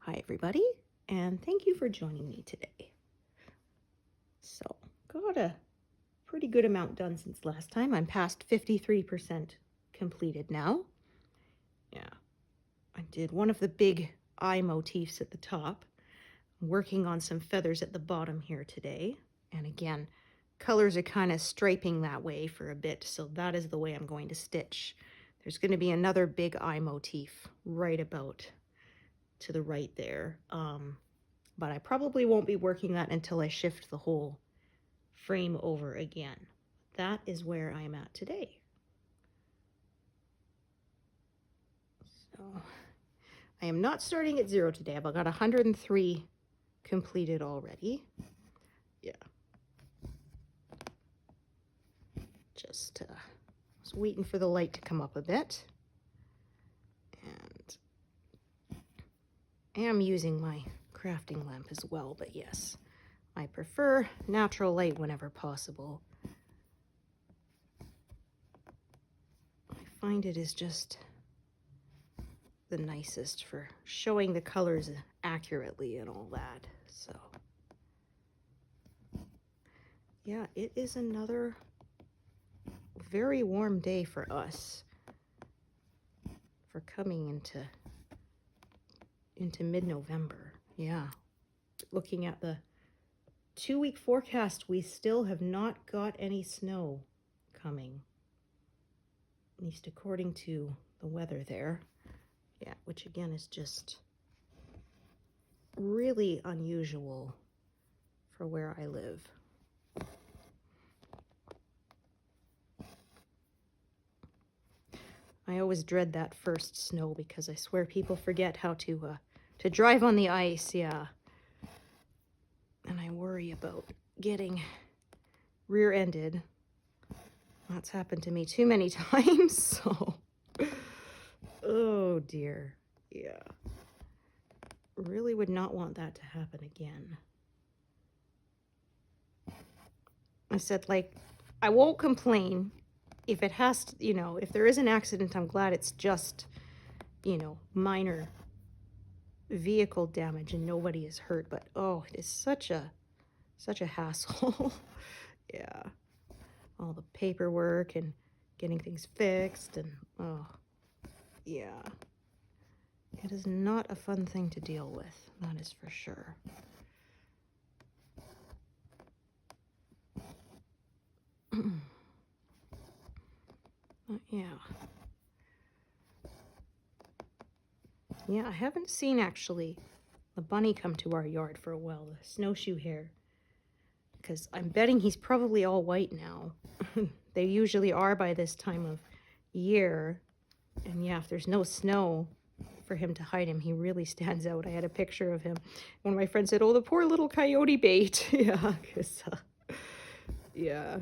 Hi everybody, and thank you for joining me today. So, got a pretty good amount done since last time. I'm past 53% completed now. Yeah, I did one of the big eye motifs at the top. I'm working on some feathers at the bottom here today. And again, colors are kind of striping that way for a bit, so that is the way I'm going to stitch. There's going to be another big eye motif right about to the right there. But I probably won't be working that until I shift the whole frame over again. That is where I am at today. So I am not starting at 0 today. I've got 103 completed already. Yeah. Just was waiting for the light to come up a bit. And I am using my crafting lamp as well, but yes, I prefer natural light whenever possible. I find it is just the nicest for showing the colors accurately and all that. So yeah, it is another very warm day for us for coming into mid-November. Yeah, looking at the 2-week forecast, we still have not got any snow coming, at least according to the weather there. Yeah, which again is just really unusual for where I live. I always dread that first snow because I swear people forget how to drive on the ice, yeah. And I worry about getting rear-ended. That's happened to me too many times, so oh dear, yeah. Really would not want that to happen again. I said, like, I won't complain if it has to, you know, if there is an accident. I'm glad it's just, you know, minor vehicle damage and nobody is hurt, but oh, it is such a hassle. Yeah, all the paperwork and getting things fixed, and oh yeah, it is not a fun thing to deal with, that is for sure. But yeah, I haven't seen actually the bunny come to our yard for a while, the snowshoe hare, because I'm betting he's probably all white now. They usually are by this time of year, and yeah, if there's no snow for him to hide him, he really stands out. I had a picture of him. One of my friends said, "Oh, the poor little coyote bait." Yeah, because yeah,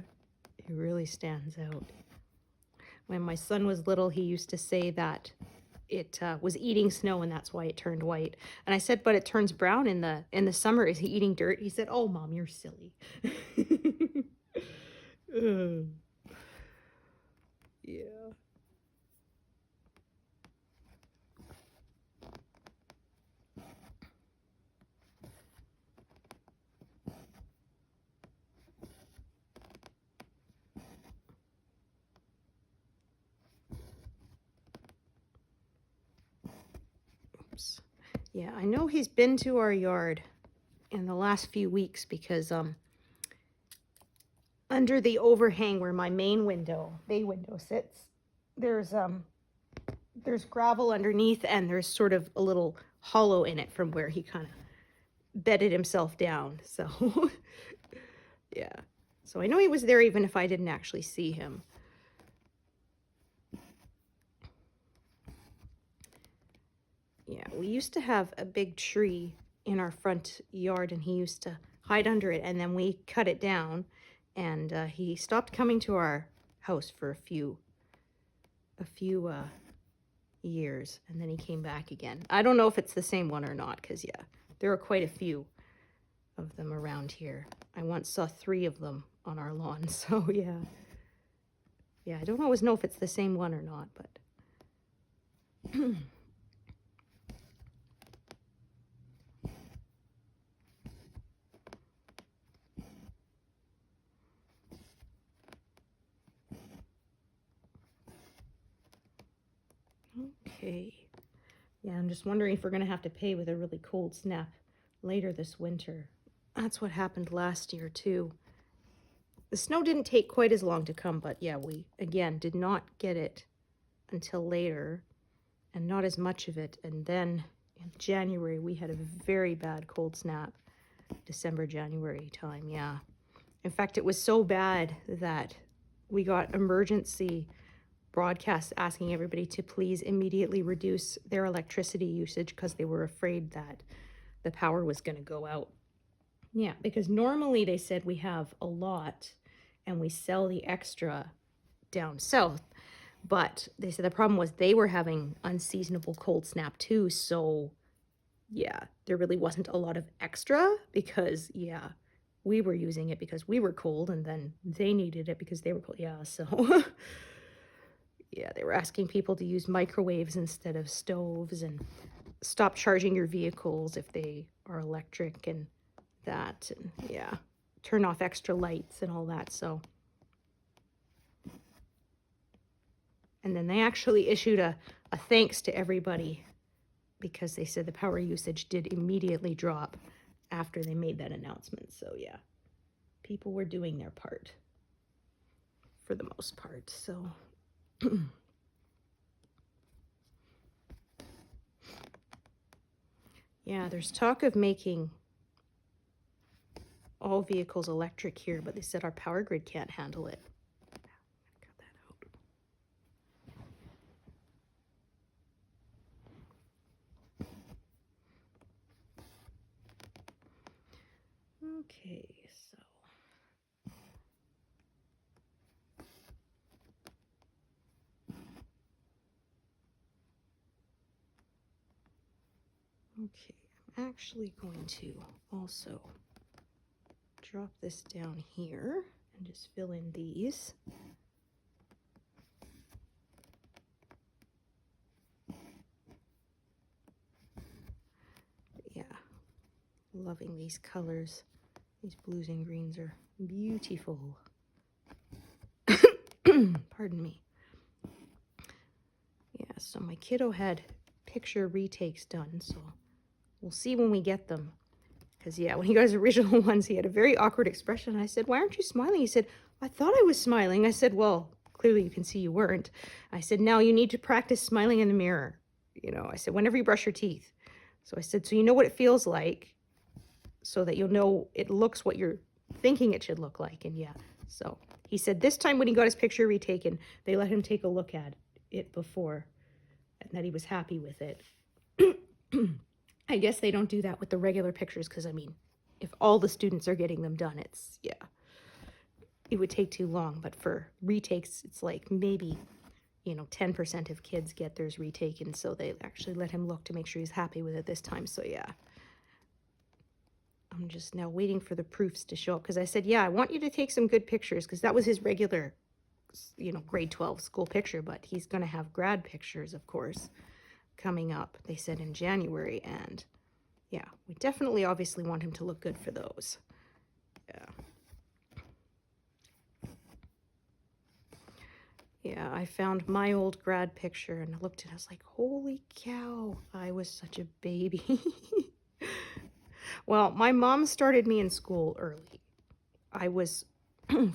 he really stands out. When my son was little, he used to say that it was eating snow and that's why it turned white. And I said, "But it turns brown in the summer. Is he eating dirt?" He said, "Oh, Mom, you're silly." Yeah. Oops. Yeah, I know he's been to our yard in the last few weeks because under the overhang where my bay window sits, there's gravel underneath, and there's sort of a little hollow in it from where he kind of bedded himself down. So yeah, so I know he was there even if I didn't actually see him. Yeah, we used to have a big tree in our front yard, and he used to hide under it, and then we cut it down, and he stopped coming to our house for a few years, and then he came back again. I don't know if it's the same one or not, because yeah, there are quite a few of them around here. I once saw 3 of them on our lawn, so yeah. Yeah, I don't always know if it's the same one or not, but Okay. Yeah, I'm just wondering if we're going to have to pay with a really cold snap later this winter. That's what happened last year, too. The snow didn't take quite as long to come, but yeah, we, again, did not get it until later, and not as much of it. And then in January, we had a very bad cold snap. December, January time, yeah. In fact, it was so bad that we got emergency broadcasts asking everybody to please immediately reduce their electricity usage because they were afraid that the power was going to go out. Yeah, because normally they said we have a lot and we sell the extra down south, but they said the problem was they were having unseasonable cold snap too, so yeah, there really wasn't a lot of extra because, yeah, we were using it because we were cold, and then they needed it because they were cold. Yeah, so yeah, they were asking people to use microwaves instead of stoves, and stop charging your vehicles if they are electric, and that, and yeah, turn off extra lights and all that. So, and then they actually issued a thanks to everybody because they said the power usage did immediately drop after they made that announcement. So yeah, people were doing their part for the most part. So yeah, there's talk of making all vehicles electric here, but they said our power grid can't handle it. Cut that out. Okay, so okay, I'm actually going to also drop this down here and just fill in these. Yeah, loving these colors. These blues and greens are beautiful. Pardon me. Yeah, so my kiddo had picture retakes done, so we'll see when we get them. Because, yeah, when he got his original ones, he had a very awkward expression. I said, "Why aren't you smiling?" He said, "I thought I was smiling." I said, "Well, clearly you can see you weren't." I said, "Now you need to practice smiling in the mirror." You know, I said, "Whenever you brush your teeth." So I said, "So you know what it feels like, so that you'll know it looks what you're thinking it should look like." And yeah, so he said this time when he got his picture retaken, they let him take a look at it before, and that he was happy with it. I guess they don't do that with the regular pictures because, I mean, if all the students are getting them done, it's, yeah, it would take too long. But for retakes, it's like maybe, you know, 10% of kids get theirs retaken, so they actually let him look to make sure he's happy with it this time. So yeah, I'm just now waiting for the proofs to show up because I said, yeah, I want you to take some good pictures because that was his regular, you know, grade 12 school picture, but he's going to have grad pictures, of course, coming up, they said, in January. And yeah, we definitely obviously want him to look good for those. Yeah. Yeah, I found my old grad picture and I looked at it, I was like, holy cow, I was such a baby. Well, my mom started me in school early. I was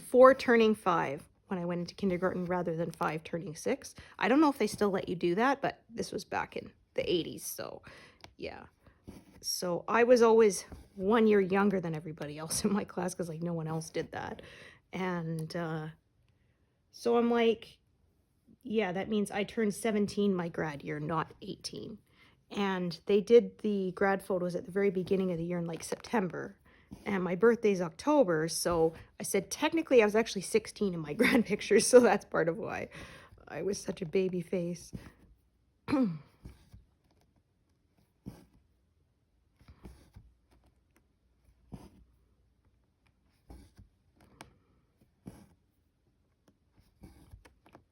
4 turning 5 when I went into kindergarten rather than 5 turning 6. I don't know if they still let you do that, but this was back in the 80s, so yeah. So I was always 1 year younger than everybody else in my class because, like, no one else did that. And so I'm like, yeah, that means I turned 17 my grad year, not 18. And they did the grad photos at the very beginning of the year in like September. And my birthday's October, so I said technically I was actually 16 in my grad pictures, so that's part of why I was such a baby face. Oh,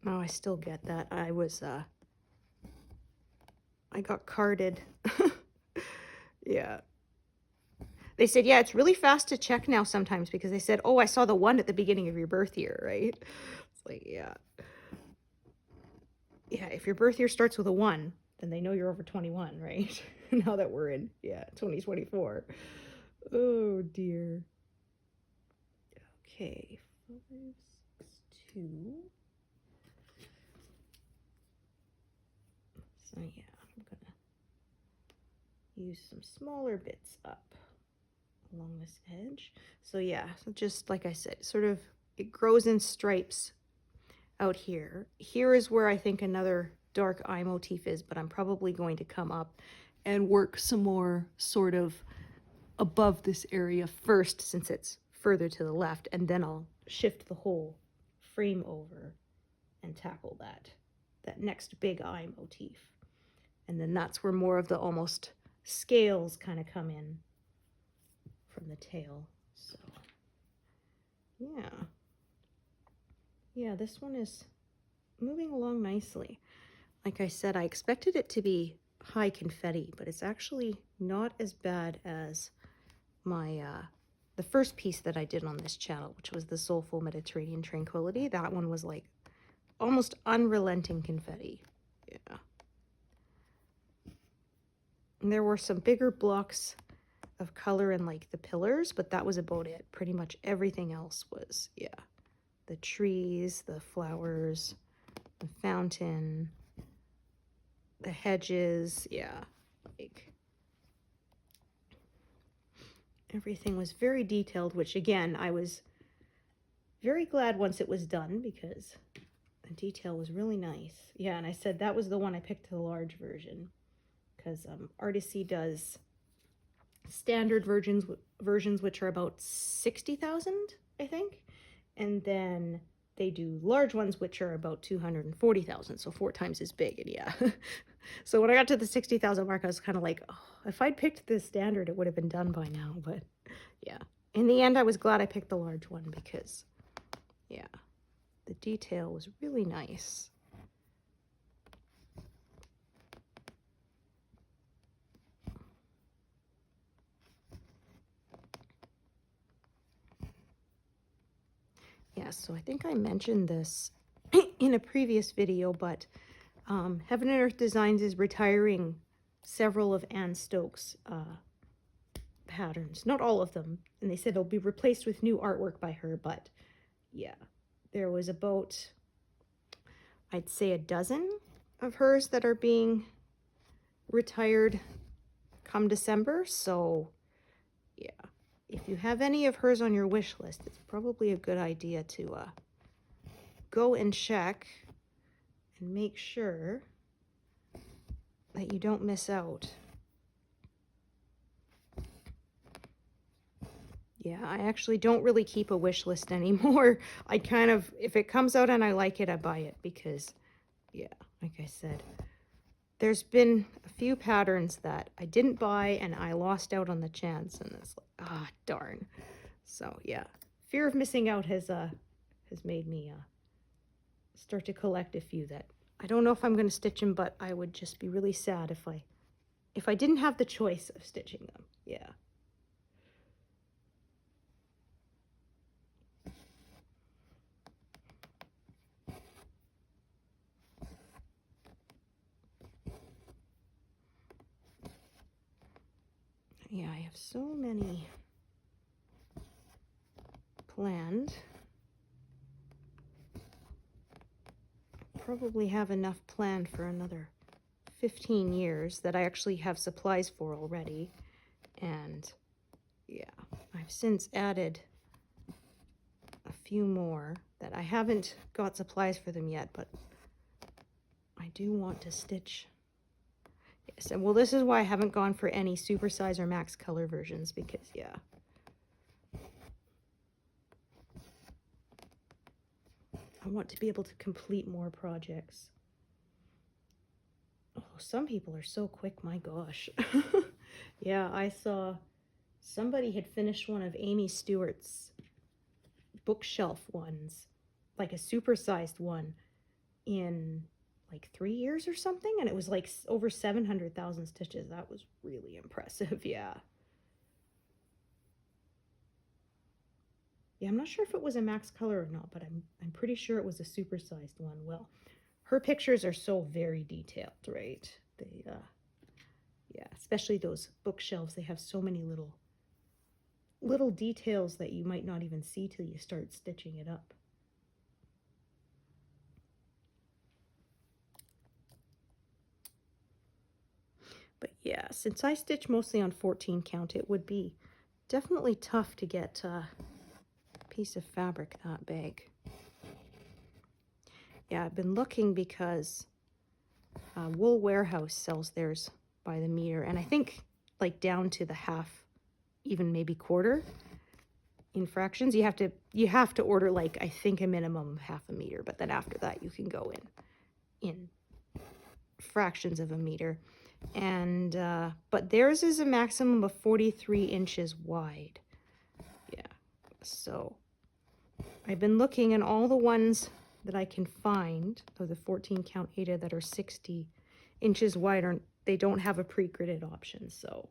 I still get that. I got carded. Yeah. They said, yeah, it's really fast to check now sometimes because they said, oh, I saw the 1 at the beginning of your birth year, right? It's like, yeah. Yeah, if your birth year starts with a 1, then they know you're over 21, right? Now that we're in, 2024. Oh dear. Okay, 5, 6, 2. So yeah, I'm gonna use some smaller bits up along this edge. So yeah, so just like I said, sort of it grows in stripes out here. Here is where I think another dark eye motif is, but I'm probably going to come up and work some more sort of above this area first, since it's further to the left, and then I'll shift the whole frame over and tackle that next big eye motif. And then that's where more of the almost scales kind of come in from the tail. So yeah, this one is moving along nicely. Like I said, I expected it to be high confetti, but it's actually not as bad as my the first piece that I did on this channel, which was the Soulful Mediterranean Tranquility. That one was like almost unrelenting confetti. Yeah. And there were some bigger blocks of color in like the pillars, but that was about it. Pretty much everything else was, the trees, the flowers, the fountain, the hedges, like everything was very detailed, which again, I was very glad once it was done because the detail was really nice. Yeah, and I said that was the one I picked, the large version, because Artisy does standard versions which are about 60,000, I think, and then they do large ones which are about 240,000, so 4 times as big. And so when I got to the 60,000 mark, I was kind of like, oh, if I'd picked the standard, it would have been done by now. But yeah, in the end, I was glad I picked the large one because the detail was really nice. Yeah, so I think I mentioned this in a previous video, but Heaven and Earth Designs is retiring several of Anne Stokes' patterns. Not all of them. And they said it'll be replaced with new artwork by her, but yeah, there was about, I'd say, a dozen of hers that are being retired come December. So yeah, if you have any of hers on your wish list, it's probably a good idea to go and check and make sure that you don't miss out. Yeah, I actually don't really keep a wish list anymore. I kind of, if it comes out and I like it, I buy it because, like I said, there's been a few patterns that I didn't buy and I lost out on the chance, and it's like, darn. So yeah, fear of missing out has made me start to collect a few that I don't know if I'm going to stitch them, but I would just be really sad if I didn't have the choice of stitching them. Yeah. Yeah, I have so many planned. Probably have enough planned for another 15 years that I actually have supplies for already. And yeah, I've since added a few more that I haven't got supplies for them yet, but I do want to stitch. Yes, and well, this is why I haven't gone for any supersize or max color versions, because I want to be able to complete more projects. Oh, some people are so quick, my gosh. Yeah, I saw somebody had finished one of Amy Stewart's bookshelf ones, like a supersized one, in like 3 years or something, and it was like over 700,000 stitches. That was really impressive. Yeah, I'm not sure if it was a max color or not, but I'm pretty sure it was a supersized one. Well, her pictures are so very detailed, right? They, yeah, especially those bookshelves, they have so many little details that you might not even see till you start stitching it up. But yeah, since I stitch mostly on 14 count, it would be definitely tough to get a piece of fabric that big. Yeah, I've been looking because Wool Warehouse sells theirs by the meter, and I think like down to the half, even maybe quarter in fractions. You have to order like, I think, a minimum of half a meter, but then after that you can go in fractions of a meter. And but theirs is a maximum of 43 inches wide. Yeah, so I've been looking, and all the ones that I can find, or the 14 count Aida that are 60 inches wide, they don't have a pre-gridded option. So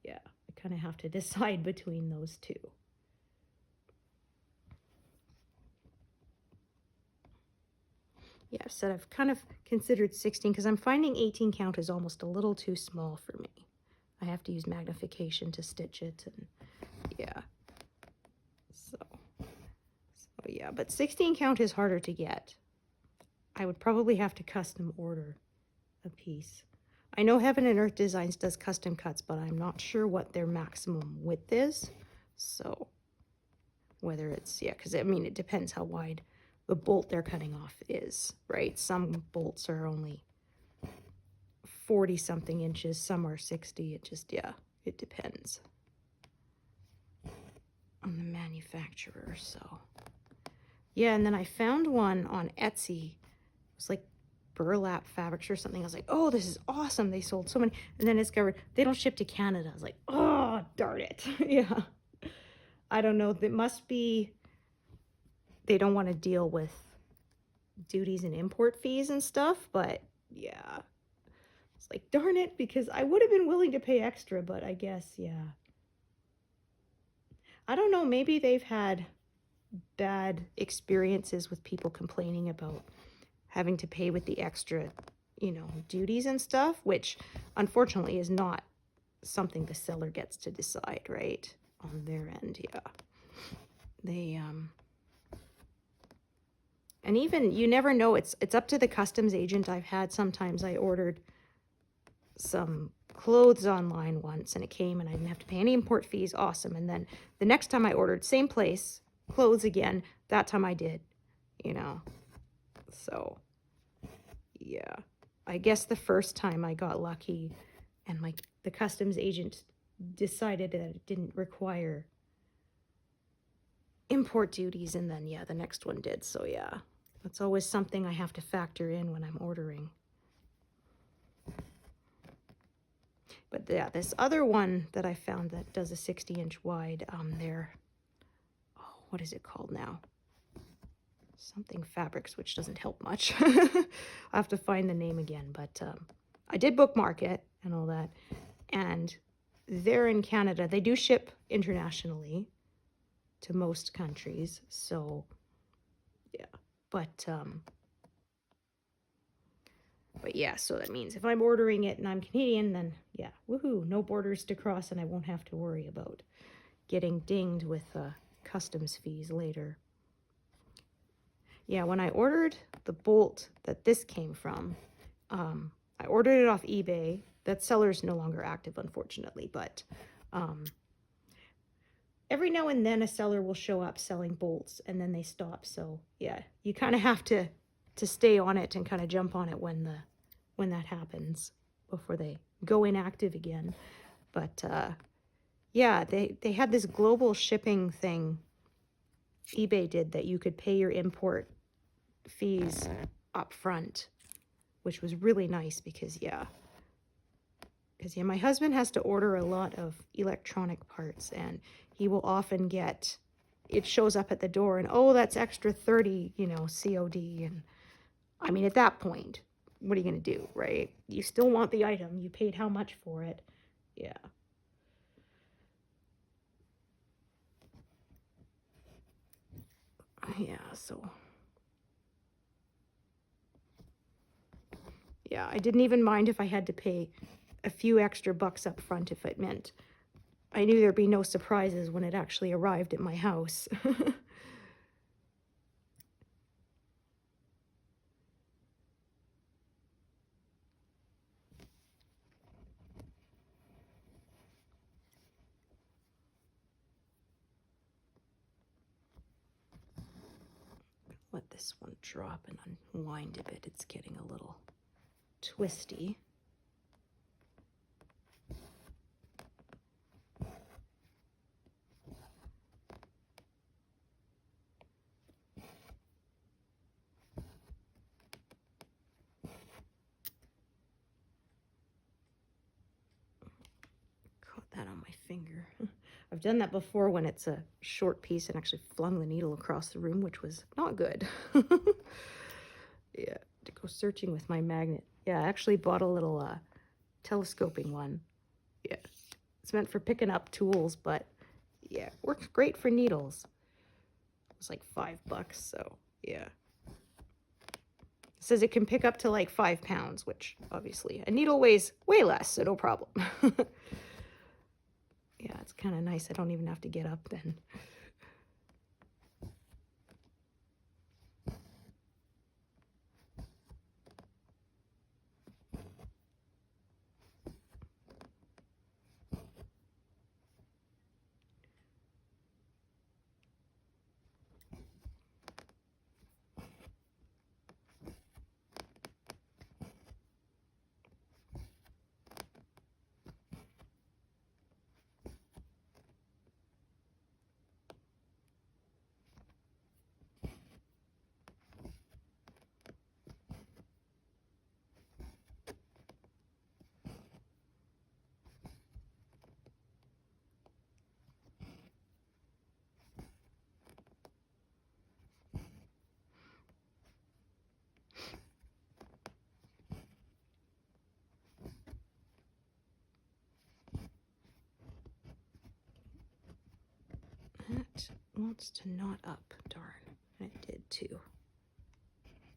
yeah, I kind of have to decide between those two. Yeah, so I've kind of considered 16 because I'm finding 18 count is almost a little too small for me. I have to use magnification to stitch it, and yeah. So yeah, but 16 count is harder to get. I would probably have to custom order a piece. I know Heaven and Earth Designs does custom cuts, but I'm not sure what their maximum width is. So whether it's, yeah, because I mean, it depends how wide the bolt they're cutting off is, right? Some bolts are only 40 something inches, some are 60. It just, yeah, it depends on the manufacturer. So yeah, and then I found one on Etsy. It was like burlap fabrics or something. I was like, oh, this is awesome. They sold so many. And then I discovered they don't ship to Canada. I was like, oh, darn it. Yeah. I don't know. It must be they don't want to deal with duties and import fees and stuff. But yeah, it's like, darn it, because I would have been willing to pay extra. But I guess, yeah. I don't know. Maybe they've had bad experiences with people complaining about having to pay with the extra, you know, duties and stuff, which unfortunately is not something the seller gets to decide, right, on their end. Yeah, they and even, you never know, it's up to the customs agent. I've had, sometimes I ordered some clothes online once and it came and I didn't have to pay any import fees. Awesome. And then the next time I ordered, same place, clothes again, that time I did, you know. So yeah, I guess the first time I got lucky and the customs agent decided that it didn't require import duties, and then yeah, the next one did. So yeah, that's always something I have to factor in when I'm ordering. But yeah, this other one that I found that does a 60-inch wide, they're, oh, what is it called now? Something fabrics, which doesn't help much. I have to find the name again, but I did bookmark it and all that. And they're in Canada. They do ship internationally to most countries. So yeah, but yeah, so that means if I'm ordering it and I'm Canadian, then yeah, woohoo, no borders to cross, and I won't have to worry about getting dinged with customs fees later. Yeah, when I ordered the bolt that this came from, I ordered it off eBay. That seller's no longer active, unfortunately, but every now and then a seller will show up selling bolts and then they stop. So yeah, you kind of have to stay on it and kind of jump on it when that happens before they go inactive again. But yeah, they had this global shipping thing eBay did, that you could pay your import fees up front, which was really nice because yeah, my husband has to order a lot of electronic parts, and he will often get, it shows up at the door and, oh, that's extra 30, you know, COD. And I mean, at that point, what are you going to do, right? You still want the item. You paid how much for it? Yeah. Yeah, so Yeah, I didn't even mind if I had to pay a few extra bucks up front if it meant I knew there'd be no surprises when it actually arrived at my house. Let this one drop and unwind a bit. It's getting a little twisty. Caught that on my finger. I've done that before when it's a short piece and actually flung the needle across the room, which was not good. Yeah, to go searching with my magnet. Yeah, I actually bought a little telescoping one. Yeah, it's meant for picking up tools, but yeah, works great for needles. It was like $5, so yeah. It says it can pick up to like 5 pounds, which obviously a needle weighs way less, so no problem. Yeah, it's kind of nice. I don't even have to get up then. That wants to knot up, darn. It did too.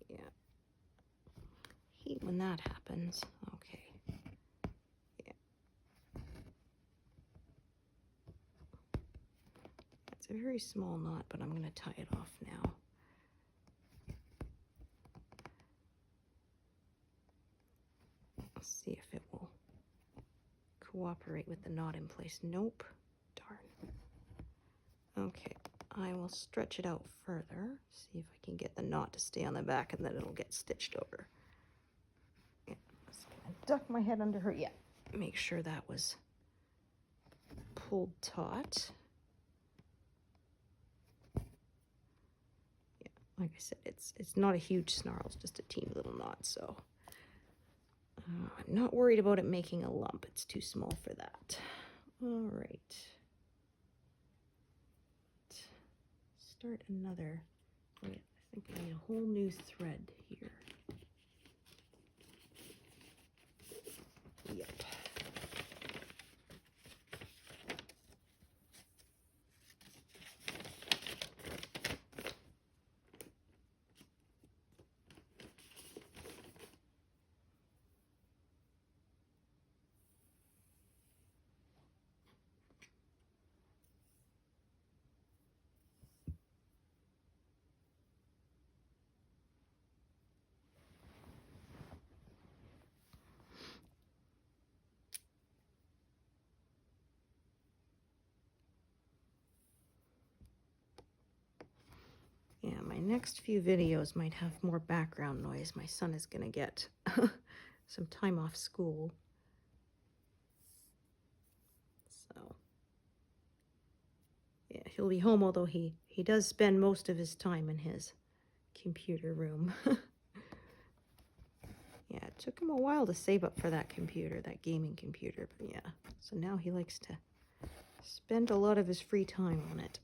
Yeah. Hate when that happens. Okay. Yeah. It's a very small knot, but I'm going to tie it off now. Let's see if it will cooperate with the knot in place. Nope. Darn. Okay, I will stretch it out further, see if I can get the knot to stay on the back, and then it'll get stitched over. Yeah, just gonna duck my head under her. Yeah, make sure that was pulled taut. Yeah, like I said, it's not a huge snarl, it's just a teeny little knot, so I'm not worried about it making a lump. It's too small for that. All right. Start another. Wait, I think I need a whole new thread here. Yep. Yeah, my next few videos might have more background noise. My son is going to get some time off school. So, yeah, he'll be home, although he does spend most of his time in his computer room. Yeah, it took him a while to save up for that computer, that gaming computer, but yeah. So now he likes to spend a lot of his free time on it.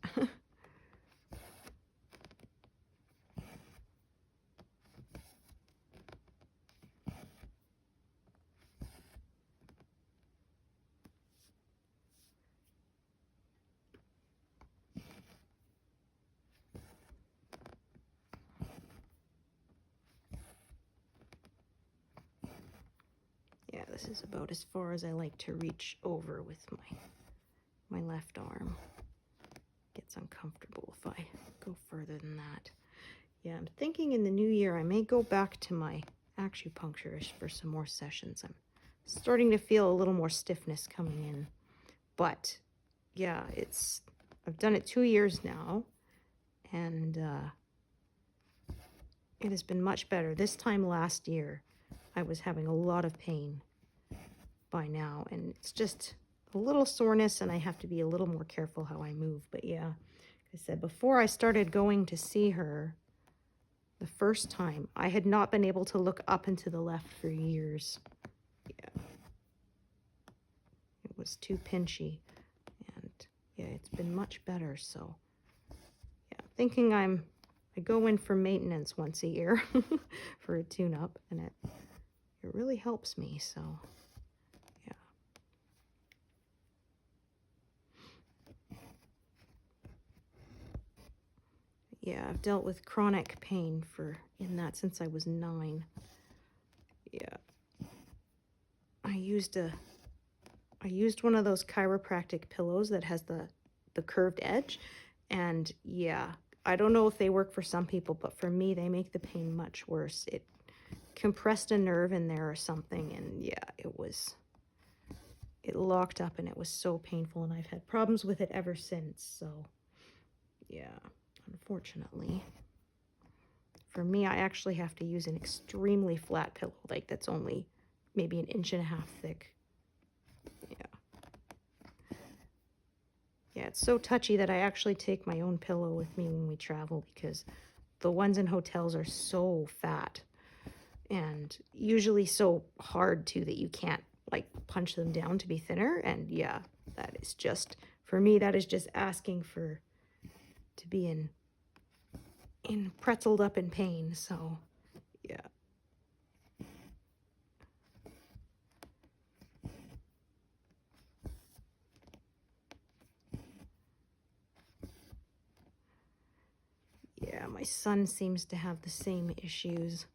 this is about as far as I like to reach over with my left arm. Gets uncomfortable if I go further than that. Yeah, I'm thinking in the new year I may go back to my acupuncturist for some more sessions. I'm starting to feel a little more stiffness coming in. But yeah, I've done it 2 years now, and it has been much better. This time last year, I was having a lot of pain by now, and it's just a little soreness, and I have to be a little more careful how I move. But yeah, like I said, before I started going to see her the first time, I had not been able to look up and to the left for years. Yeah. It was too pinchy, and yeah, it's been much better. So yeah, thinking I go in for maintenance once a year for a tune-up, and it really helps me. So yeah. Yeah, I've dealt with chronic pain in that since I was 9. Yeah. I used one of those chiropractic pillows that has the curved edge, and yeah, I don't know if they work for some people, but for me they make the pain much worse. It compressed a nerve in there or something, and yeah, it locked up, and it was so painful, and I've had problems with it ever since. So yeah, unfortunately for me, I actually have to use an extremely flat pillow, like that's only maybe 1.5 inches thick. Yeah, it's so touchy that I actually take my own pillow with me when we travel, because the ones in hotels are so fat and usually so hard too that you can't like punch them down to be thinner. And yeah, that is just, for me, that is just asking to be in pretzeled up in pain. So yeah. Yeah, my son seems to have the same issues,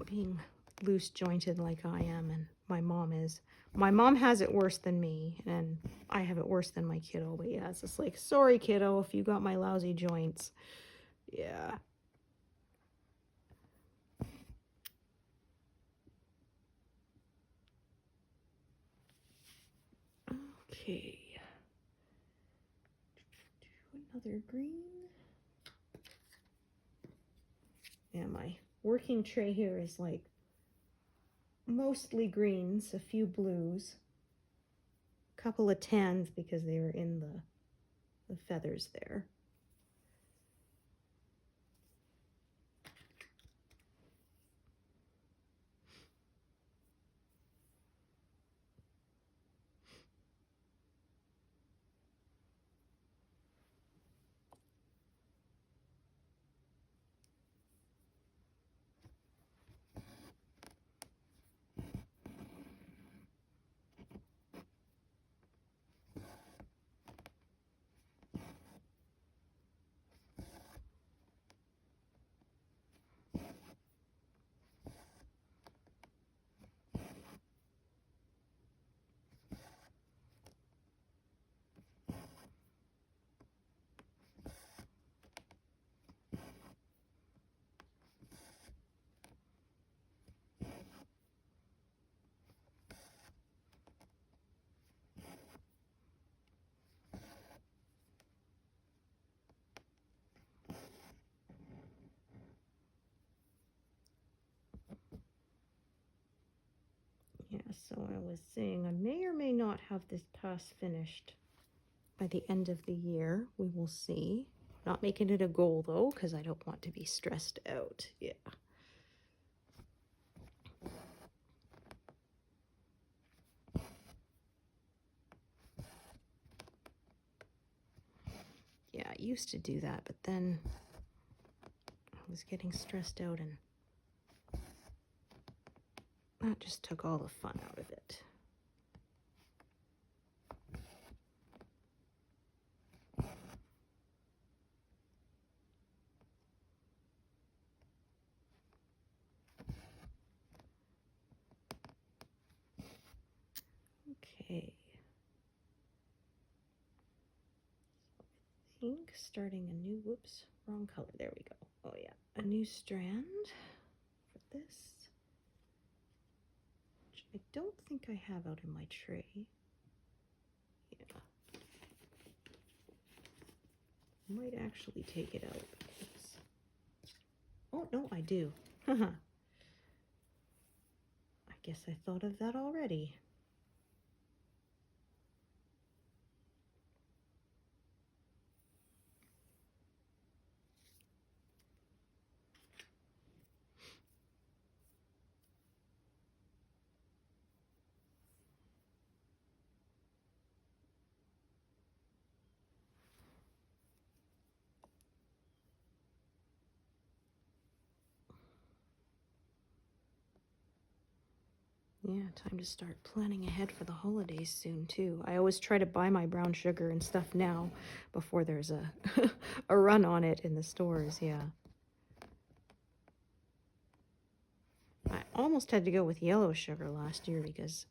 being loose jointed like I am, and my mom is. My mom has it worse than me, and I have it worse than my kiddo. But yeah, it's just like, sorry kiddo, if you got my lousy joints. Yeah. Okay. Another green. Yeah, my working tray here is like mostly greens, a few blues, a couple of tans because they were in the feathers there. Yeah, so I was saying I may or may not have this pass finished by the end of the year. We will see. Not making it a goal though, because I don't want to be stressed out. Yeah. Yeah, I used to do that, but then I was getting stressed out, and that just took all the fun out of it. Okay. I think starting a new, whoops, wrong color. There we go. Oh yeah, a new strand for this, which I don't think I have out in my tray. Yeah. I might actually take it out. Oh, no, I do. I guess I thought of that already. Yeah, time to start planning ahead for the holidays soon, too. I always try to buy my brown sugar and stuff now before there's a, a run on it in the stores, yeah. I almost had to go with yellow sugar last year because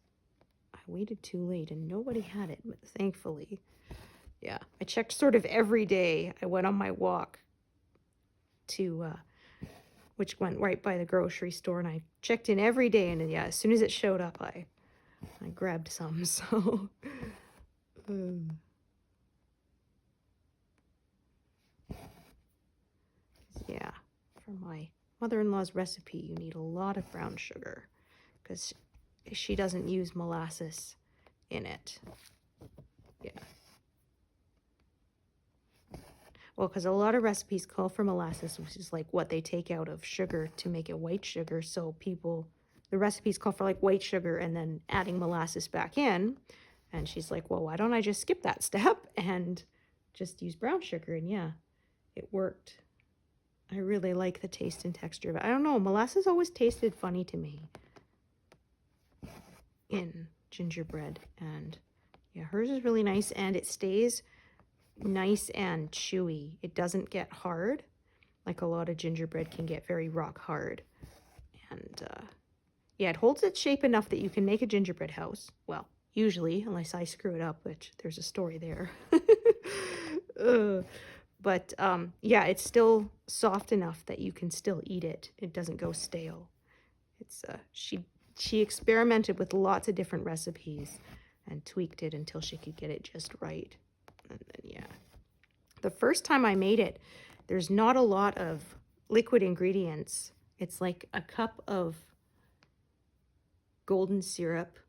I waited too late and nobody had it, but thankfully, yeah. I checked sort of every day. I went on my walk to, which went right by the grocery store, and I checked in every day, and yeah, as soon as it showed up, I grabbed some, so. Yeah, for my mother-in-law's recipe, you need a lot of brown sugar, because she doesn't use molasses in it. Yeah. Well, because a lot of recipes call for molasses, which is like what they take out of sugar to make it white sugar. So the recipes call for like white sugar and then adding molasses back in. And she's like, well, why don't I just skip that step and just use brown sugar? And yeah, it worked. I really like the taste and texture of it. I don't know, molasses always tasted funny to me in gingerbread. And yeah, hers is really nice, and it stays nice and chewy. It doesn't get hard like a lot of gingerbread can get very rock hard. And yeah, it holds its shape enough that you can make a gingerbread house. Well, usually, unless I screw it up, which there's a story there. But yeah, it's still soft enough that you can still eat it. It doesn't go stale. It's she experimented with lots of different recipes and tweaked it until she could get it just right. And then, yeah. The first time I made it, there's not a lot of liquid ingredients. It's like a cup of golden syrup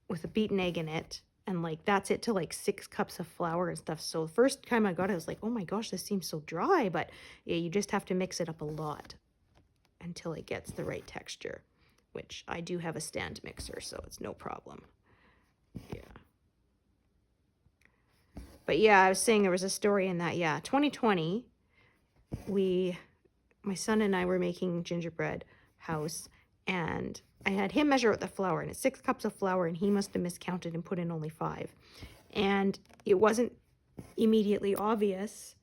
with a beaten egg in it. And like, that's it to like 6 cups of flour and stuff. So the first time I got it, I was like, oh my gosh, this seems so dry. But yeah, you just have to mix it up a lot until it gets the right texture, which I do have a stand mixer, so it's no problem. Yeah. But yeah, I was saying there was a story in that. Yeah, 2020, my son and I were making gingerbread house, and I had him measure out the flour, and it's 6 cups of flour, and he must have miscounted and put in only 5. And it wasn't immediately obvious.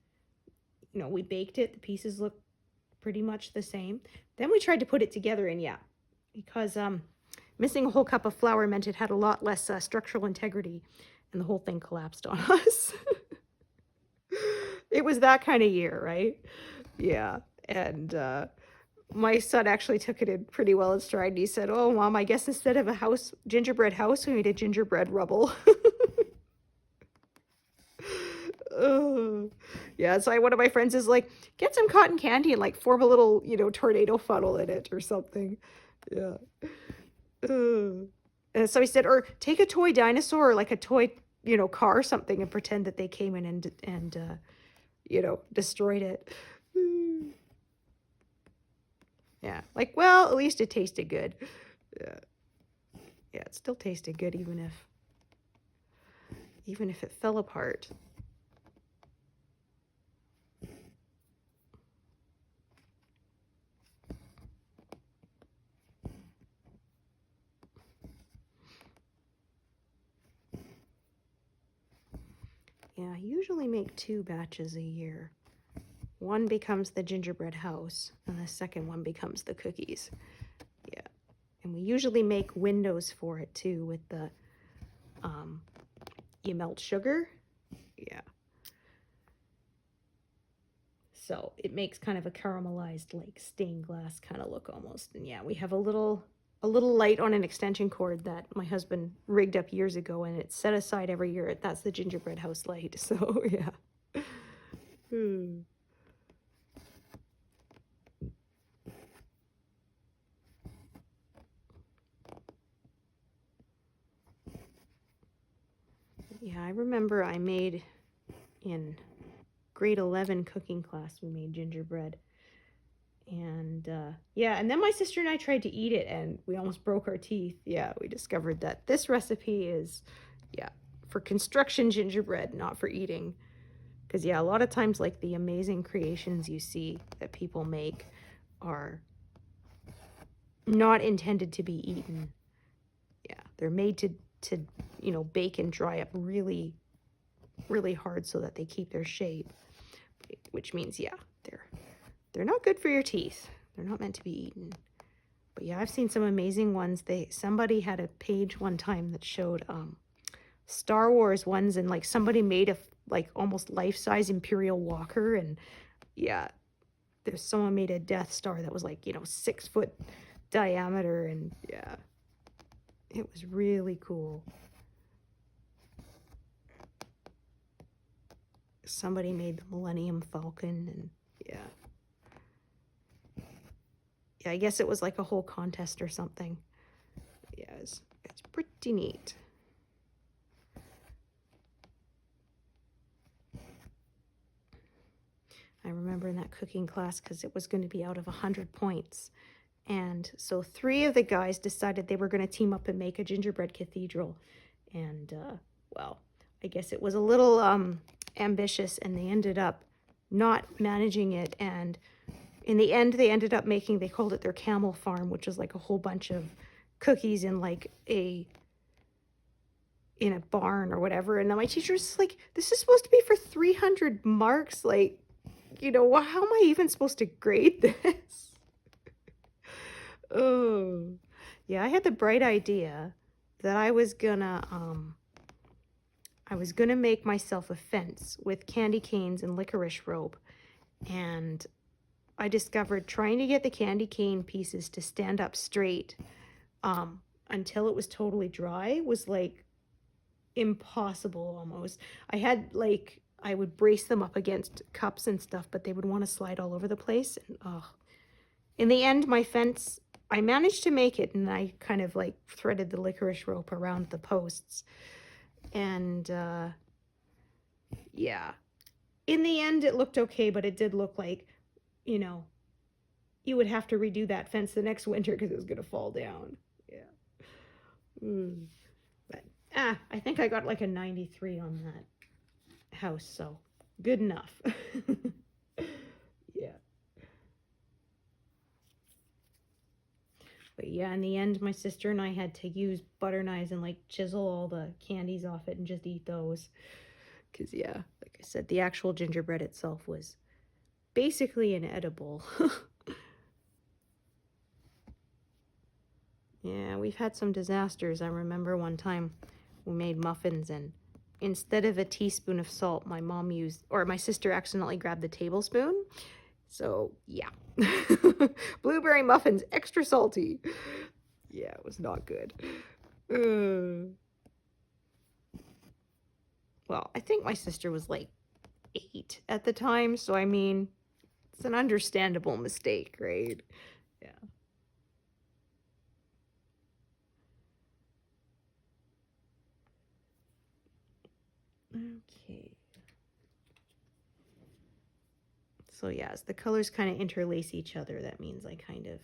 You know, we baked it, the pieces looked pretty much the same. Then we tried to put it together, and yeah, because missing a whole cup of flour meant it had a lot less structural integrity, and the whole thing collapsed on us. It was that kind of year, right? Yeah. And my son actually took it in pretty well in stride, and he said, oh, Mom, I guess instead of a gingerbread house, we made a gingerbread rubble. Yeah, so one of my friends is like, get some cotton candy and like form a little, tornado funnel in it or something. Yeah. And so he said, or take a toy dinosaur or like a toy, car or something, and pretend that they came in and destroyed it. Yeah, like, well, at least it tasted good. Yeah, it still tasted good even if it fell apart. Yeah, I usually make 2 batches a year. One becomes the gingerbread house, and the second one becomes the cookies. Yeah, and we usually make windows for it too with the you melt sugar. Yeah. So it makes kind of a caramelized, like stained glass kind of look almost. And yeah, we have a little light on an extension cord that my husband rigged up years ago, and it's set aside every year. That's the gingerbread house light. So yeah. Yeah, I remember I made in grade 11 cooking class, we made gingerbread. And yeah, and then my sister and I tried to eat it and we almost broke our teeth. Yeah, we discovered that this recipe is, yeah, for construction gingerbread, not for eating. Because yeah, a lot of times like the amazing creations you see that people make are not intended to be eaten. Yeah, they're made to bake and dry up really, really hard so that they keep their shape. Which means, yeah, they're not good for your teeth. They're not meant to be eaten. But yeah, I've seen some amazing ones. Somebody had a page one time that showed Star Wars ones, and like somebody made a like almost life-size Imperial Walker, and yeah, there's someone made a Death Star that was like 6 foot diameter, and yeah, it was really cool. Somebody made the Millennium Falcon, and yeah. Yeah, I guess it was like a whole contest or something. Yeah, it's pretty neat. I remember in that cooking class because it was going to be out of 100 points. And so 3 of the guys decided they were going to team up and make a gingerbread cathedral. And, well, I guess it was a little ambitious, and they ended up not managing it. And in the end, they ended up they called it their camel farm, which was like a whole bunch of cookies in like in a barn or whatever. And then my teacher was like, this is supposed to be for 300 marks. Like, how am I even supposed to grade this? Oh, yeah, I had the bright idea that I was gonna make myself a fence with candy canes and licorice rope. And I discovered trying to get the candy cane pieces to stand up straight until it was totally dry was like impossible almost. I would brace them up against cups and stuff, but they would want to slide all over the place. And in the end, my fence, I managed to make it, and I kind of like threaded the licorice rope around the posts. And yeah, in the end, it looked okay, but it did look like, you would have to redo that fence the next winter because it was going to fall down. Yeah. But I think I got like a 93 on that house, so good enough. Yeah. But yeah, in the end, my sister and I had to use butter knives and like chisel all the candies off it and just eat those. Because yeah, like I said, the actual gingerbread itself was basically inedible. Yeah, we've had some disasters. I remember one time we made muffins, and instead of a teaspoon of salt, my sister accidentally grabbed the tablespoon. So yeah, blueberry muffins, extra salty. Yeah, it was not good. Well, I think my sister was like 8 at the time, so I mean, it's an understandable mistake, right? Yeah. Okay. So yeah, as the colors kind of interlace each other, that means I kind of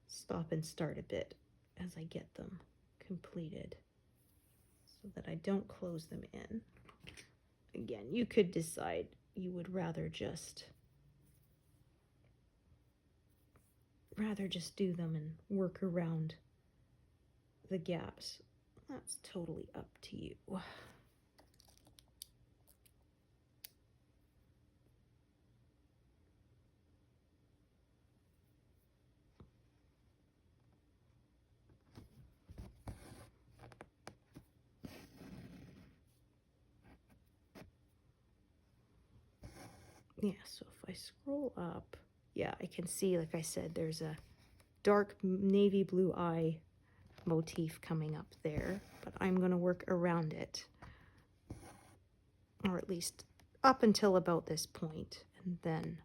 stop and start a bit as I get them completed so that I don't close them in. Again, you could decide you would rather just do them and work around the gaps. That's totally up to you. Yeah, so if I scroll up, yeah, I can see, like I said, there's a dark navy blue eye motif coming up there, but I'm going to work around it, or at least up until about this point, and then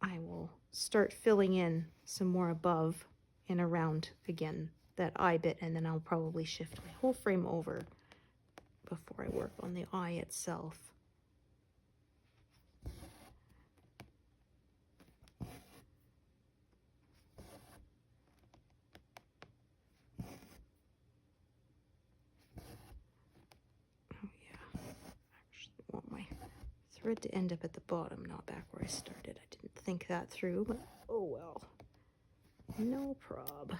I will start filling in some more above and around again that eye bit, and then I'll probably shift my whole frame over before I work on the eye itself. Oh yeah, actually want my thread to end up at the bottom, not back where I started. I didn't think that through, but oh well. No prob.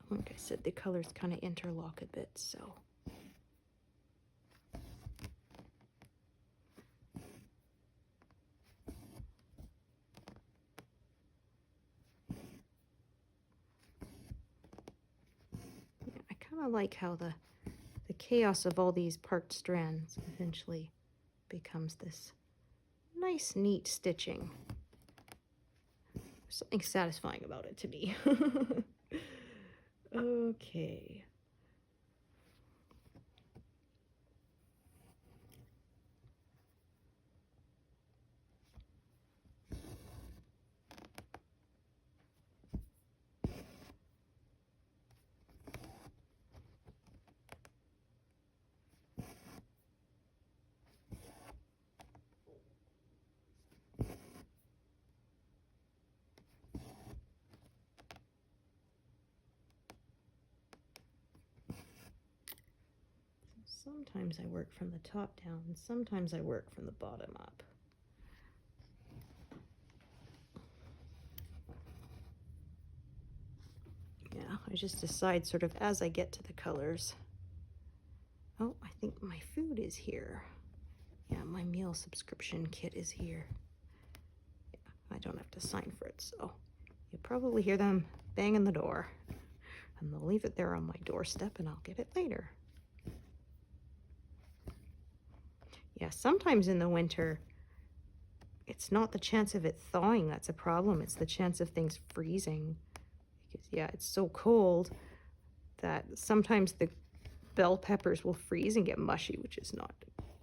Like I said, the colors kind of interlock a bit, so. Yeah, I kind of like how the chaos of all these parked strands eventually becomes this nice, neat stitching. There's something satisfying about it to me. Okay. Sometimes I work from the top down, and sometimes I work from the bottom up. Yeah, I just decide sort of as I get to the colors. Oh, I think my food is here. Yeah, my meal subscription kit is here. Yeah, I don't have to sign for it, so you'll probably hear them banging the door. And they'll leave it there on my doorstep, and I'll get it later. Yeah, sometimes in the winter, it's not the chance of it thawing that's a problem. It's the chance of things freezing. Because, yeah, it's so cold that sometimes the bell peppers will freeze and get mushy, which is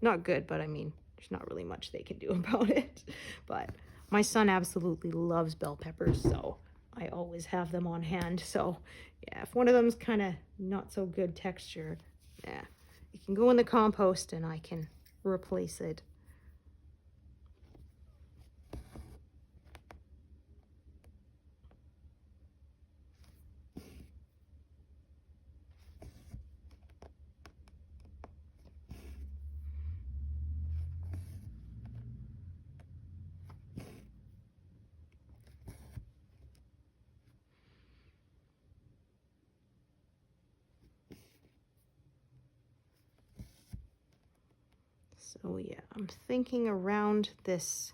not good, but I mean, there's not really much they can do about it. But my son absolutely loves bell peppers, so I always have them on hand. So, yeah, if one of them's kind of not so good texture, yeah, it can go in the compost and I can replace it. So yeah, I'm thinking around this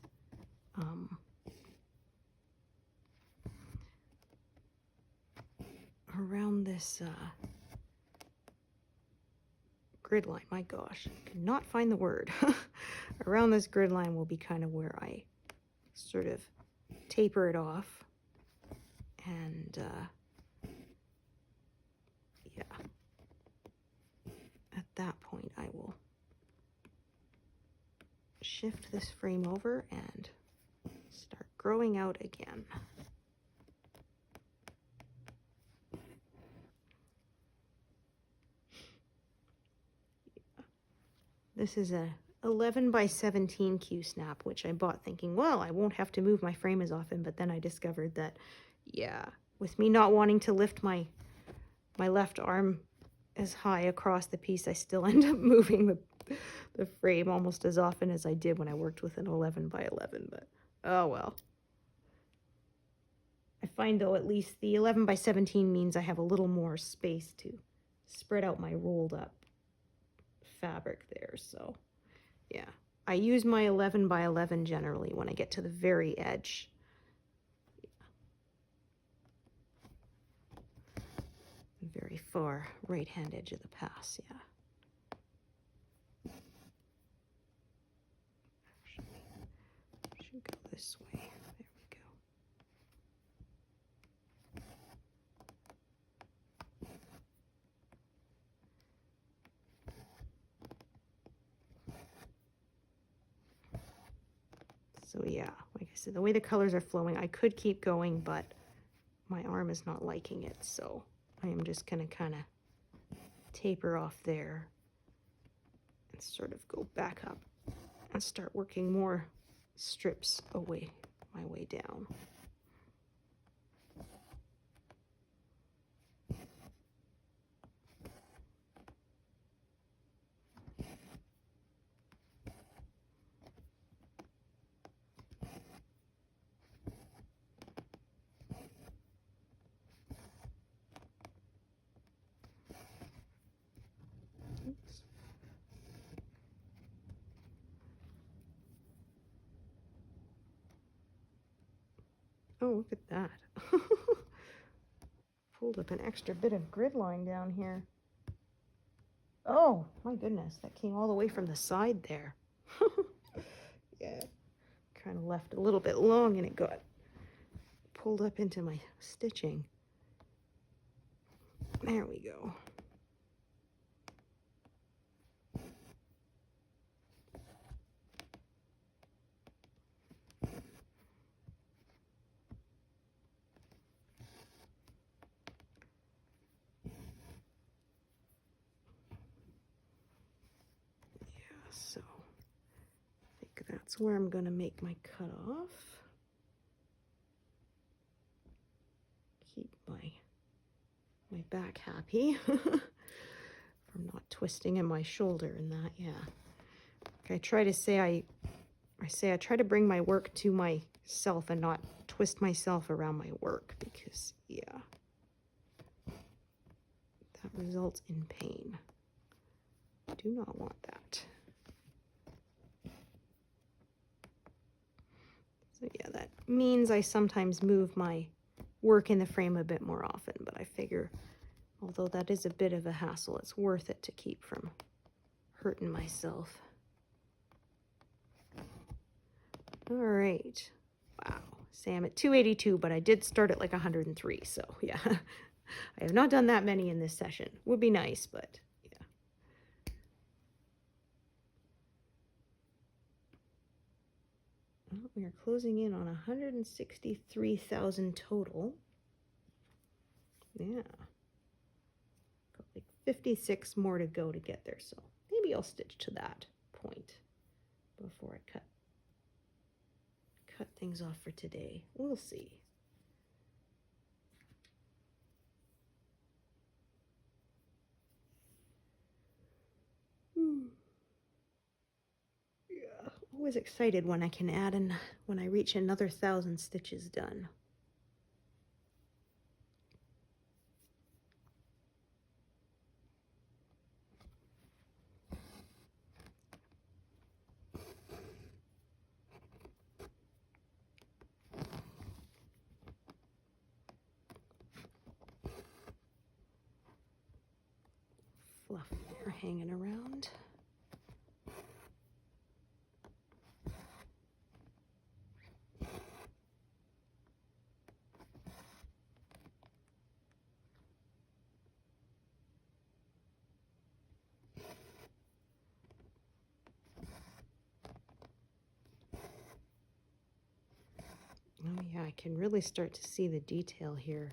grid line. My gosh, I cannot find the word. Around this grid line will be kind of where I sort of taper it off. And yeah, at that point I will shift this frame over and start growing out again. This is a 11 by 17 Q snap, which I bought thinking, well, I won't have to move my frame as often, but then I discovered that, yeah, with me not wanting to lift my left arm as high across the piece, I still end up moving the frame almost as often as I did when I worked with an 11 by 11, but oh well. I find though at least the 11 by 17 means I have a little more space to spread out my rolled up fabric there, so yeah, I use my 11 by 11 generally when I get to the very edge. Very far right-hand edge of the pass, yeah. Should go this way. There we go. So yeah, like I said, the way the colors are flowing, I could keep going, but my arm is not liking it, so I am just going to kind of taper off there and sort of go back up and start working more strips away, my way down. Oops. Oh, look at that. Pulled up an extra bit of grid line down here. Oh, my goodness, that came all the way from the side there. Yeah, kind of left a little bit long and it got pulled up into my stitching. There we go. So I think that's where I'm going to make my cutoff. Keep my back happy from not twisting in my shoulder and that, yeah. I try to say I try to bring my work to myself and not twist myself around my work because, yeah, that results in pain. I do not want that. So yeah, that means I sometimes move my work in the frame a bit more often, but I figure, although that is a bit of a hassle, it's worth it to keep from hurting myself. All right. Wow. Say I'm at 282, but I did start at like 103, so yeah. I have not done that many in this session. Would be nice, but well, we are closing in on 163,000 total. Yeah. Got like 56 more to go to get there, so maybe I'll stitch to that point before I cut things off for today. We'll see. Yeah, always excited when I can add in, when I reach another 1,000 stitches done. Fluff there hanging around. Oh yeah, I can really start to see the detail here.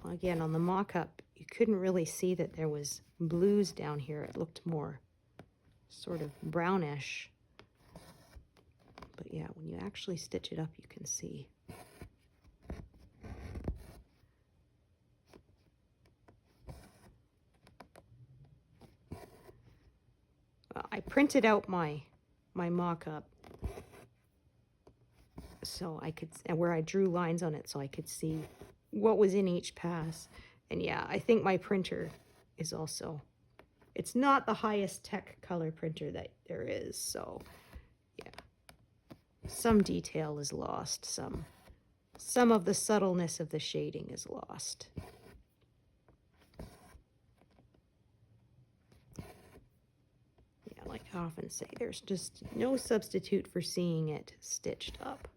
Again, on the mock-up, you couldn't really see that there was blues down here. It looked more sort of brownish. But yeah, when you actually stitch it up, you can see. I printed out my mock-up so I could, where I drew lines on it so I could see what was in each pass. And yeah, I think my printer is also, it's not the highest tech color printer that there is, so some detail is lost, some of the subtleness of the shading is lost. Yeah, like I often say, there's just no substitute for seeing it stitched up.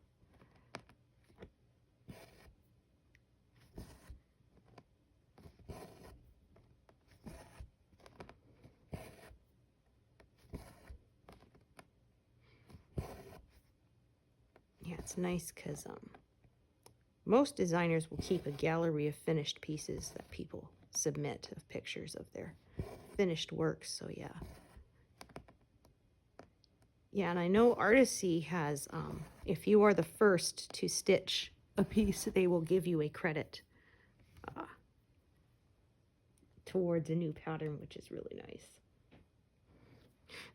Yeah, it's nice because most designers will keep a gallery of finished pieces that people submit of pictures of their finished works. So yeah. Yeah, and I know Artisy has, if you are the first to stitch a piece, they will give you a credit towards a new pattern, which is really nice.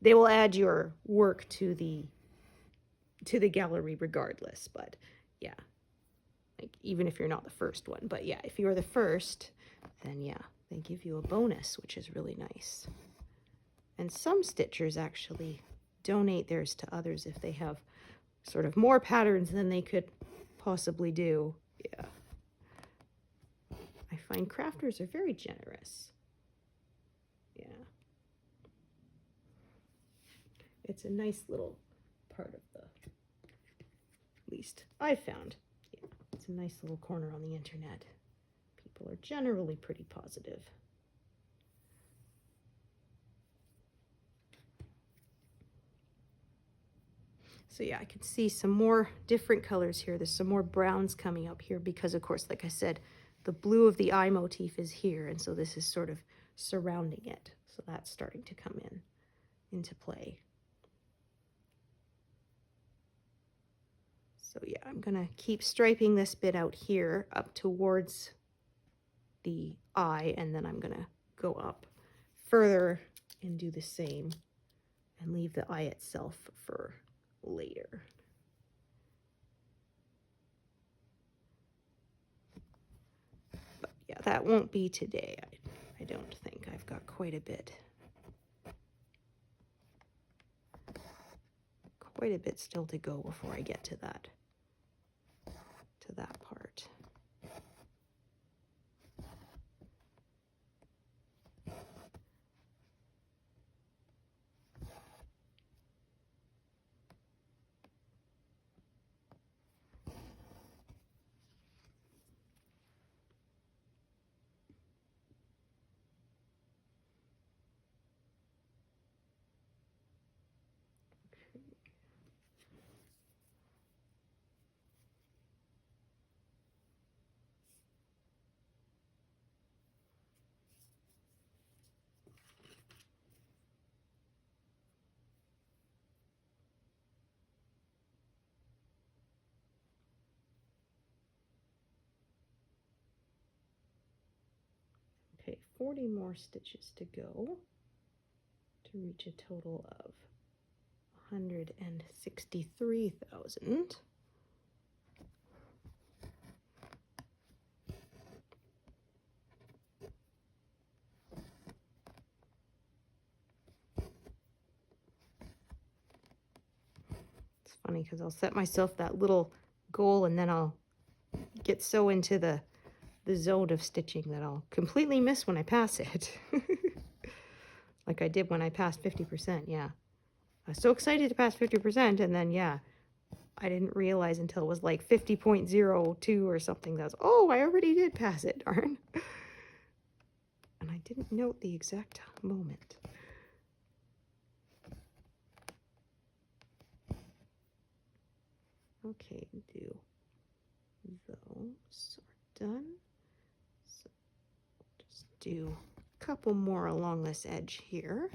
They will add your work to the gallery regardless, but yeah, like even if you're not the first one. But yeah, if you're the first, then yeah, they give you a bonus, which is really nice. And some stitchers actually donate theirs to others if they have sort of more patterns than they could possibly do. Yeah. I find crafters are very generous. Yeah. It's a nice little part of the, at least I found. Yeah, it's a nice little corner on the internet. People are generally pretty positive. So yeah, I can see some more different colors here. There's some more browns coming up here because, of course, like I said, the blue of the eye motif is here, and so this is sort of surrounding it. So that's starting to come into play. So yeah, I'm gonna keep striping this bit out here up towards the eye, and then I'm gonna go up further and do the same and leave the eye itself for later. But yeah, that won't be today. I don't think. I've got quite a bit still to go before I get to that part. Okay, 40 more stitches to go to reach a total of 163,000. It's funny because I'll set myself that little goal and then I'll get so into the zone of stitching that I'll completely miss when I pass it. Like I did when I passed 50%, yeah. I was so excited to pass 50%, and then, yeah, I didn't realize until it was like 50.02 or something that was, oh, I already did pass it, darn. And I didn't note the exact moment. Okay, do those are done. So just do a couple more along this edge here.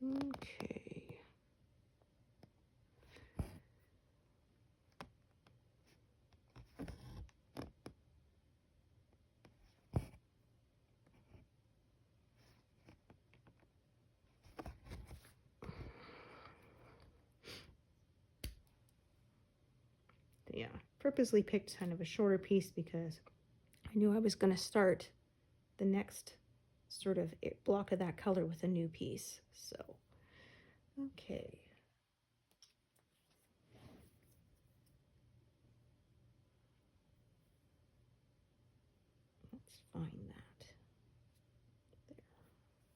Okay. purposely picked kind of a shorter piece because I knew I was going to start the next sort of block of that color with a new piece. So, okay. Let's find that. There.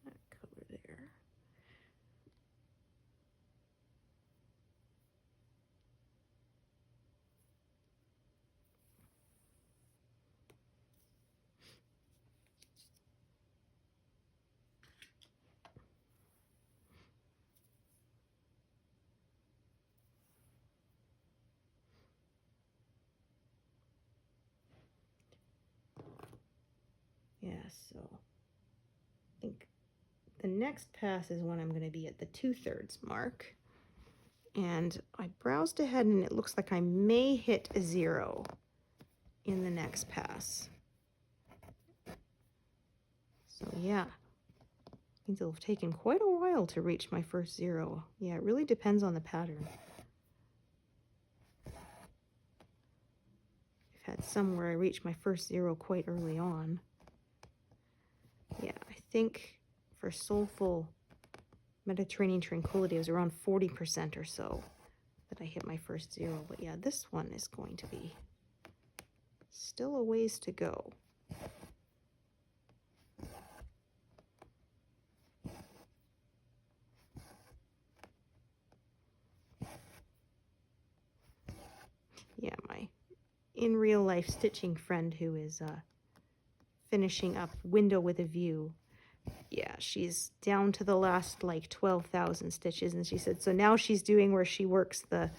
That color there. Yeah, so I think the next pass is when I'm going to be at the 2/3 mark. And I browsed ahead and it looks like I may hit a 0 in the next pass. So yeah, means it'll have taken quite a while to reach my first 0. Yeah, it really depends on the pattern. I've had some where I reached my first 0 quite early on. Yeah, I think for Soulful Mediterranean Tranquility, it was around 40% or so that I hit my first 0. But yeah, this one is going to be still a ways to go. Yeah, my in real life stitching friend who is finishing up Window with a View. Yeah, she's down to the last like 12,000 stitches, and she said so now she's doing where she works the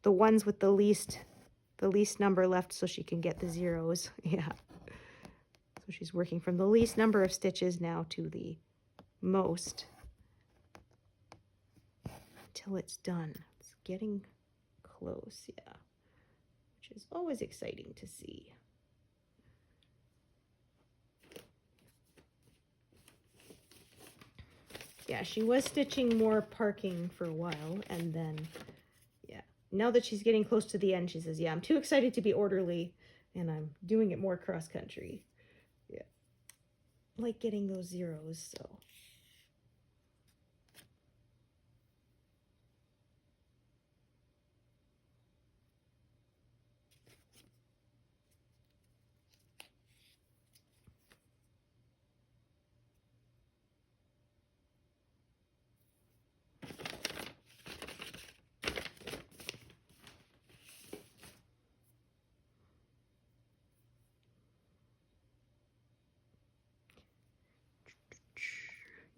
ones with the least number left so she can get the zeros. Yeah. So she's working from the least number of stitches now to the most until it's done. It's getting close, yeah. Which is always exciting to see. Yeah, she was stitching more parking for a while, and then, yeah, now that she's getting close to the end, she says, yeah, I'm too excited to be orderly, and I'm doing it more cross-country. Yeah, like getting those zeros, so.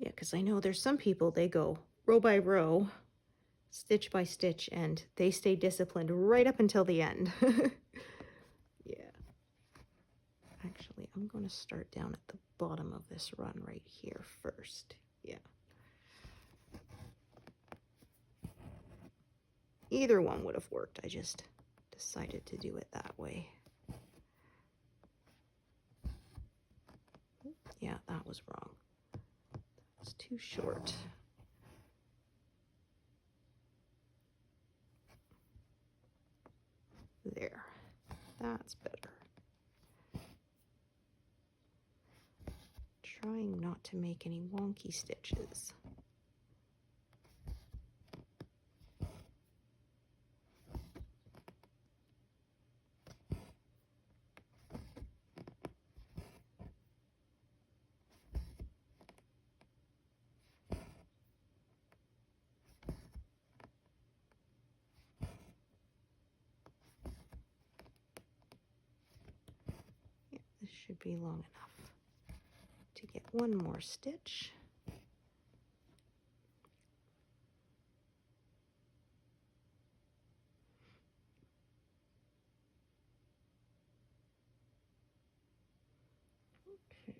Yeah, because I know there's some people, they go row by row, stitch by stitch, and they stay disciplined right up until the end. Yeah. Actually, I'm going to start down at the bottom of this run right here first. Yeah. Either one would have worked. I just decided to do it that way. Yeah, that was wrong. It's too short. There. That's better. Trying not to make any wonky stitches. This should be long enough to get one more stitch. Okay.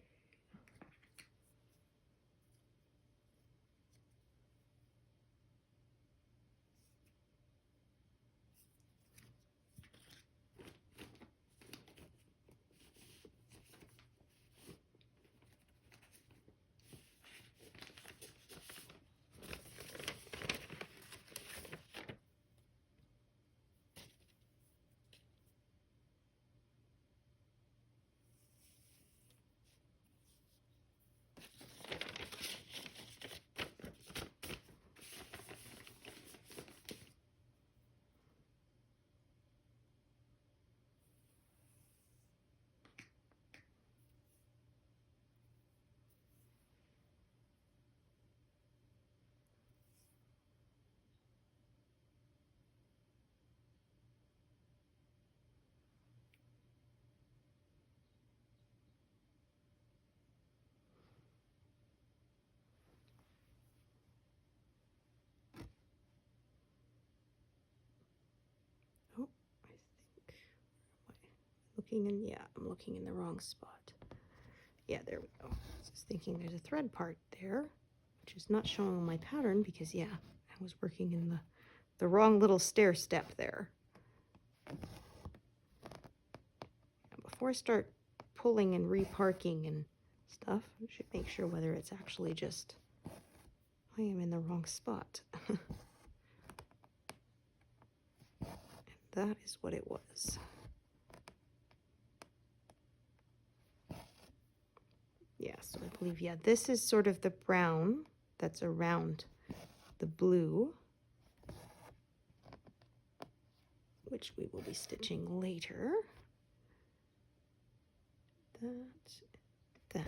looking in, yeah, I'm looking in the wrong spot. Yeah, there we go. I was thinking there's a thread part there, which is not showing on my pattern because, yeah, I was working in the wrong little stair step there. Before I start pulling and reparking and stuff, I should make sure whether it's actually just I am in the wrong spot. And that is what it was. Yeah, so I believe, yeah, this is sort of the brown that's around the blue, which we will be stitching later. That.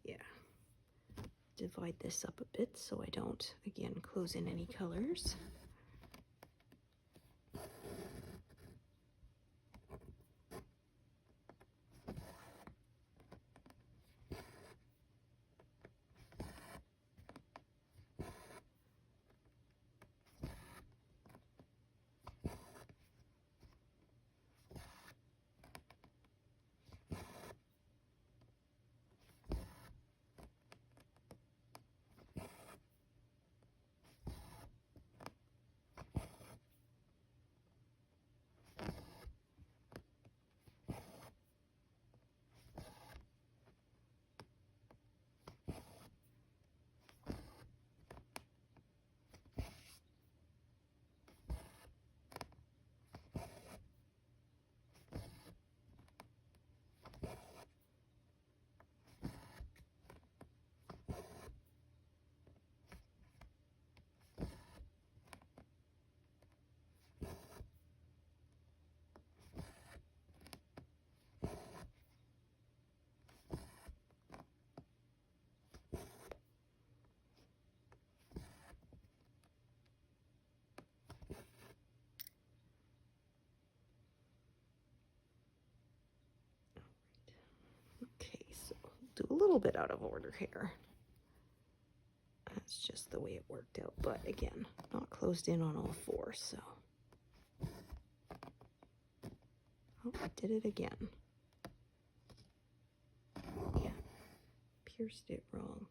Yeah, divide this up a bit so I don't, again, close in any colors. Okay, so do a little bit out of order here. That's just the way it worked out, but again, not closed in on all four, so. Oh, I did it again. Yeah, pierced it wrong.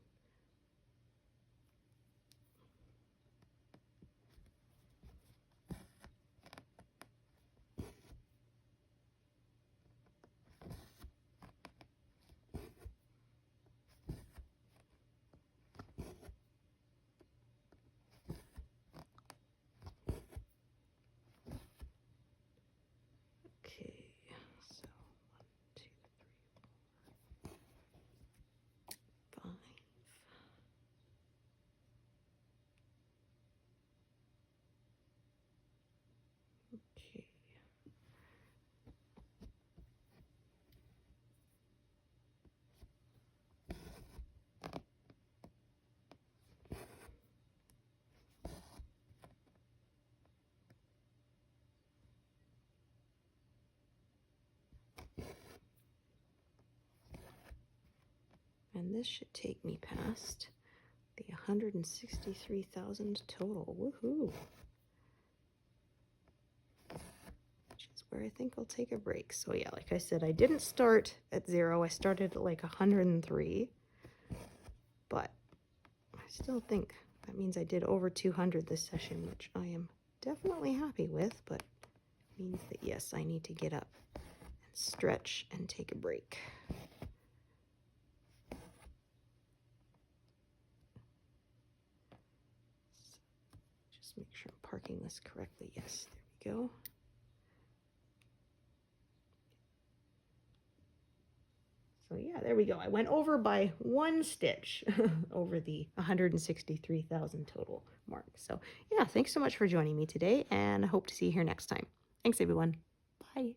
Okay, so 1, 2, 3, 4, 5. Okay. And this should take me past the 163,000 total. Woohoo! where I think I'll take a break. So yeah, like I said, I didn't start at 0. I started at like 103, but I still think that means I did over 200 this session, which I am definitely happy with, but means that yes, I need to get up and stretch and take a break. Just make sure I'm parking this correctly. Yes, there we go. So yeah, there we go. I went over by 1 stitch over the 163,000 total mark. So yeah, thanks so much for joining me today, and I hope to see you here next time. Thanks, everyone. Bye.